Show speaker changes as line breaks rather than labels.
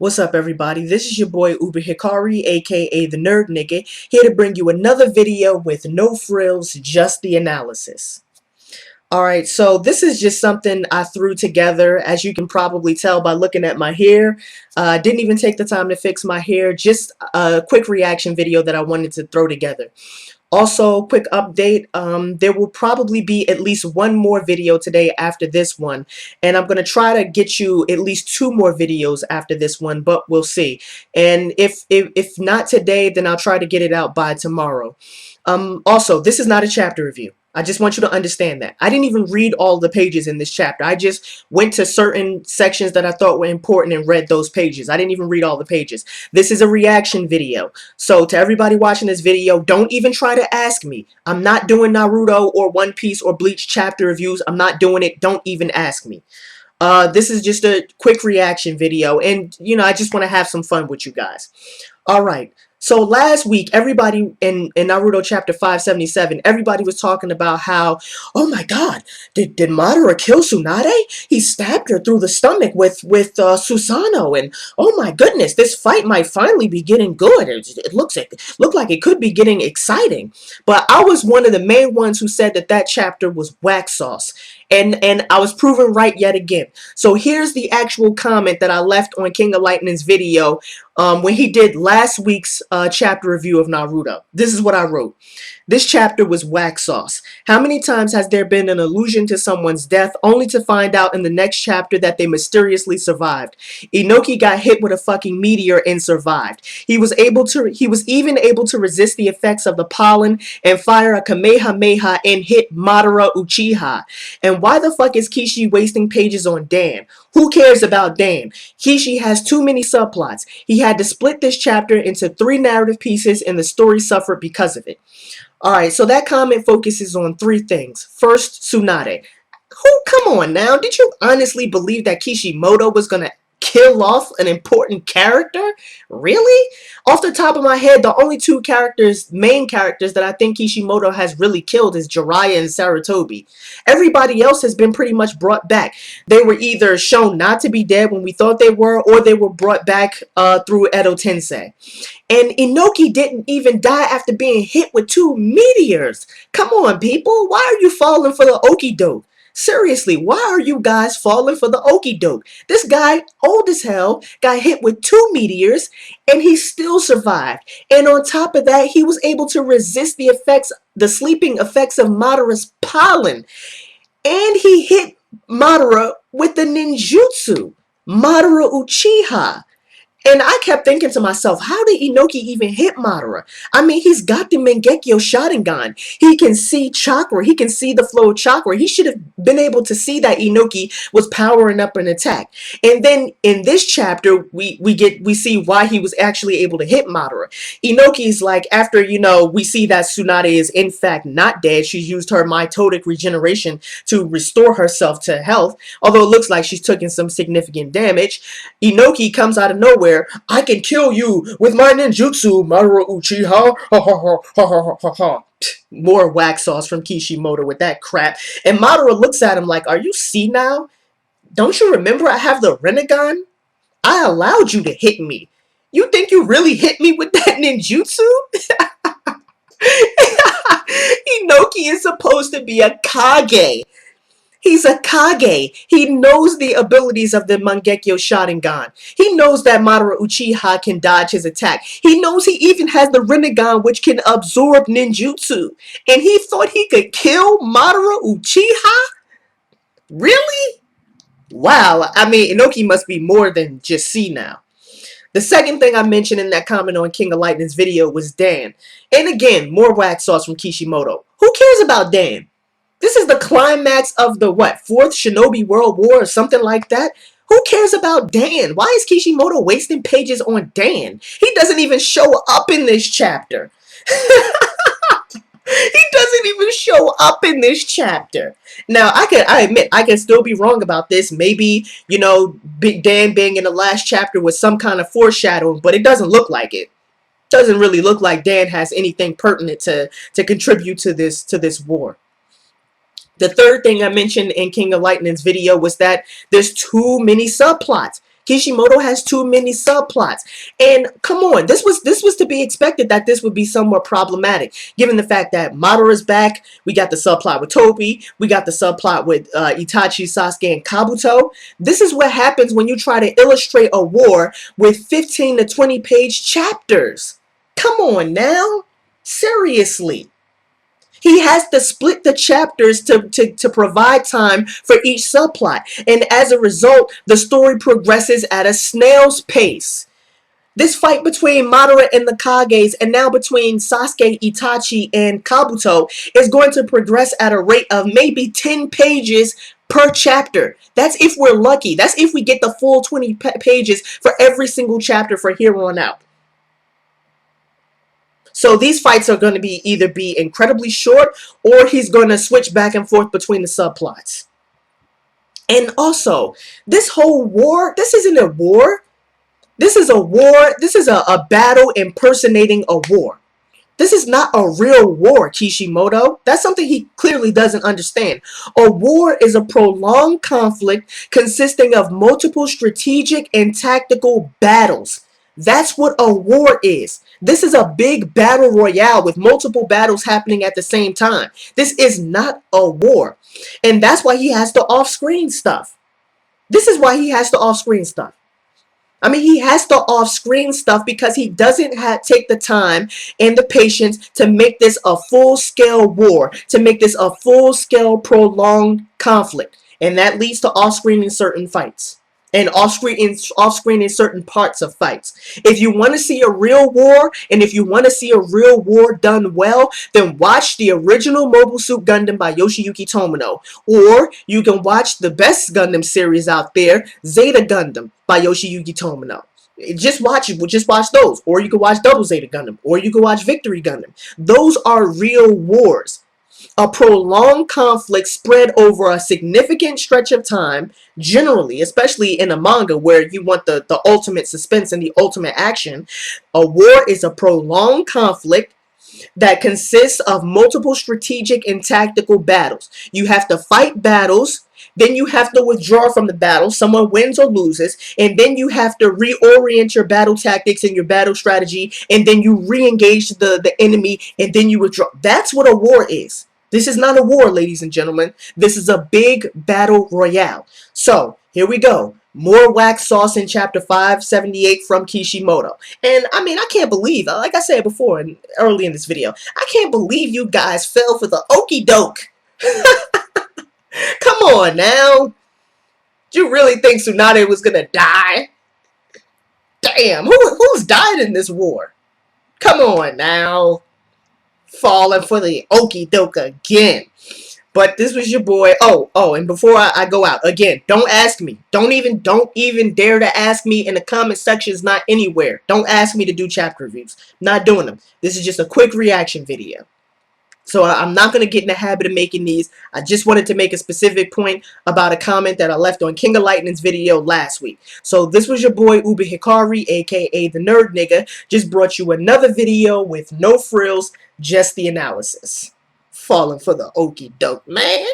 What's up, everybody? This is your boy Uber Hikari, aka the Nerd Nigga, here to bring you another video with no frills, just the analysis. Alright, so this is just something I threw together, as you can probably tell by looking at my hair. I didn't even take the time to fix my hair, just a quick reaction video that I wanted to throw together. Also, quick update, there will probably be at least one more video today after this one, and I'm going to try to get you at least two more videos after this one, but we'll see. And if not today, then I'll try to get it out by tomorrow. Also, this is not a chapter review. I just want you to understand that. I didn't even read all the pages in this chapter. I just went to certain sections that I thought were important and read those pages. I didn't even read all the pages. This is a reaction video. So to everybody watching this video, don't even try to ask me. I'm not doing Naruto or One Piece or Bleach chapter reviews. I'm not doing it. Don't even ask me. This is just a quick reaction video, and I just want to have some fun with you guys. All right. So last week, everybody in Naruto chapter 577, everybody was talking about how, oh my God, did Madara kill Tsunade? He stabbed her through the stomach with Susanoo, and oh my goodness, this fight might finally be getting good. It looked like it could be getting exciting. But I was one of the main ones who said that chapter was whack sauce. And I was proven right yet again. So here's the actual comment that I left on King of Lightning's video when he did last week's chapter review of Naruto. This is what I wrote. This chapter was whack sauce. How many times has there been an allusion to someone's death only to find out in the next chapter that they mysteriously survived? Inoki got hit with a fucking meteor and survived. He was even able to resist the effects of the pollen and fire a Kamehameha and hit Madara Uchiha. And why the fuck is Kishi wasting pages on Dan? Who cares about Dan? Kishi has too many subplots. He had to split this chapter into 3 narrative pieces and the story suffered because of it. Alright, so that comment focuses on 3 things. First, Tsunade. Come on now, did you honestly believe that Kishimoto was gonna kill off an important character? Really? Off the top of my head, the only 2 main characters that I think Kishimoto has really killed is Jiraiya and Sarutobi. Everybody else has been pretty much brought back. They were either shown not to be dead when we thought they were, or they were brought back through Edo Tensei. And Inoki didn't even die after being hit with 2 meteors. Come on, people. Why are you falling for the okie-doke? Seriously, why are you guys falling for the okie-doke? This guy, old as hell, got hit with 2 meteors, and he still survived. And on top of that, he was able to resist the sleeping effects of Madara's pollen. And he hit Madara with the ninjutsu, Madara Uchiha. And I kept thinking to myself, how did Inoki even hit Madara? I mean, he's got the Mangekyo Sharingan. He can see chakra. He can see the flow of chakra. He should have been able to see that Inoki was powering up an attack. And then in this chapter, we see why he was actually able to hit Madara. Inoki's like, after, we see that Tsunade is in fact not dead. She's used her mitotic regeneration to restore herself to health. Although it looks like she's taken some significant damage. Inoki comes out of nowhere. I can kill you with my ninjutsu, Madara Uchiha. Ha ha ha ha ha ha ha. More wax sauce from Kishimoto with that crap. And Madara looks at him like, are you senile? Don't you remember I have the Rinnegan? I allowed you to hit me. You think you really hit me with that ninjutsu? Inoki is supposed to be a Kage. He's a Kage. He knows the abilities of the Mangekyo Sharingan. He knows that Madara Uchiha can dodge his attack. He knows he even has the Rinnegan, which can absorb ninjutsu. And he thought he could kill Madara Uchiha? Really? Wow. I mean, Inoki must be more than just senile. The second thing I mentioned in that comment on King of Lightning's video was Dan. And again, more wax sauce from Kishimoto. Who cares about Dan? This is the climax of the, 4th Shinobi World War or something like that? Who cares about Dan? Why is Kishimoto wasting pages on Dan? He doesn't even show up in this chapter. He doesn't even show up in this chapter. Now, I admit, I can still be wrong about this. Maybe, Big Dan being in the last chapter was some kind of foreshadowing, but it doesn't look like it. Doesn't really look like Dan has anything pertinent to contribute to this war. The third thing I mentioned in King of Lightning's video was that there's too many subplots. Kishimoto has too many subplots. And come on, this was to be expected that this would be somewhat problematic, given the fact that Madara's back. We got the subplot with Tobi. We got the subplot with Itachi, Sasuke, and Kabuto. This is what happens when you try to illustrate a war with 15 to 20 page chapters. Come on now. Seriously. He has to split the chapters to provide time for each subplot. And as a result, the story progresses at a snail's pace. This fight between Madara and the Kages, and now between Sasuke, Itachi, and Kabuto, is going to progress at a rate of maybe 10 pages per chapter. That's if we're lucky. That's if we get the full 20 pages for every single chapter for here on out. So these fights are going to be either be incredibly short, or he's going to switch back and forth between the subplots. And also, this whole war, this isn't a war. This is a war. This is a battle impersonating a war. This is not a real war, Kishimoto. That's something he clearly doesn't understand. A war is a prolonged conflict consisting of multiple strategic and tactical battles. That's what a war is. This is a big battle royale with multiple battles happening at the same time. This is not a war. And that's why he has to off-screen stuff. This is why he has to off-screen stuff. I mean, he has to off-screen stuff because he doesn't take the time and the patience to make this a full-scale war, to make this a full-scale prolonged conflict. And that leads to off-screening certain fights. And off-screening certain parts of fights. If you want to see a real war, and if you want to see a real war done well, then watch the original Mobile Suit Gundam by Yoshiyuki Tomino. Or you can watch the best Gundam series out there, Zeta Gundam by Yoshiyuki Tomino. Just watch those. Or you can watch Double Zeta Gundam. Or you can watch Victory Gundam. Those are real wars. A prolonged conflict spread over a significant stretch of time, generally, especially in a manga where you want the ultimate suspense and the ultimate action. A war is a prolonged conflict that consists of multiple strategic and tactical battles. You have to fight battles, then you have to withdraw from the battle. Someone wins or loses, and then you have to reorient your battle tactics and your battle strategy, and then you re-engage the enemy, and then you withdraw. That's what a war is. This is not a war, ladies and gentlemen. This is a big battle royale. So, here we go. More wax sauce in chapter 578 from Kishimoto. And, I mean, I can't believe, like I said before, early in this video, I can't believe you guys fell for the okie-doke. Come on, now. Do you really think Tsunade was gonna die? Damn, who's died in this war? Come on, now. Falling for the okie-doke again. But this was your boy. Oh, and before I go out, again, don't ask me. Don't even dare to ask me in the comment sections, not anywhere. Don't ask me to do chapter reviews. Not doing them. This is just a quick reaction video. So I'm not going to get in the habit of making these. I just wanted to make a specific point about a comment that I left on King of Lightning's video last week. So this was your boy Uber Hikari, aka the Nerd Nigga. Just brought you another video with no frills, just the analysis. Falling for the okie-doke, man.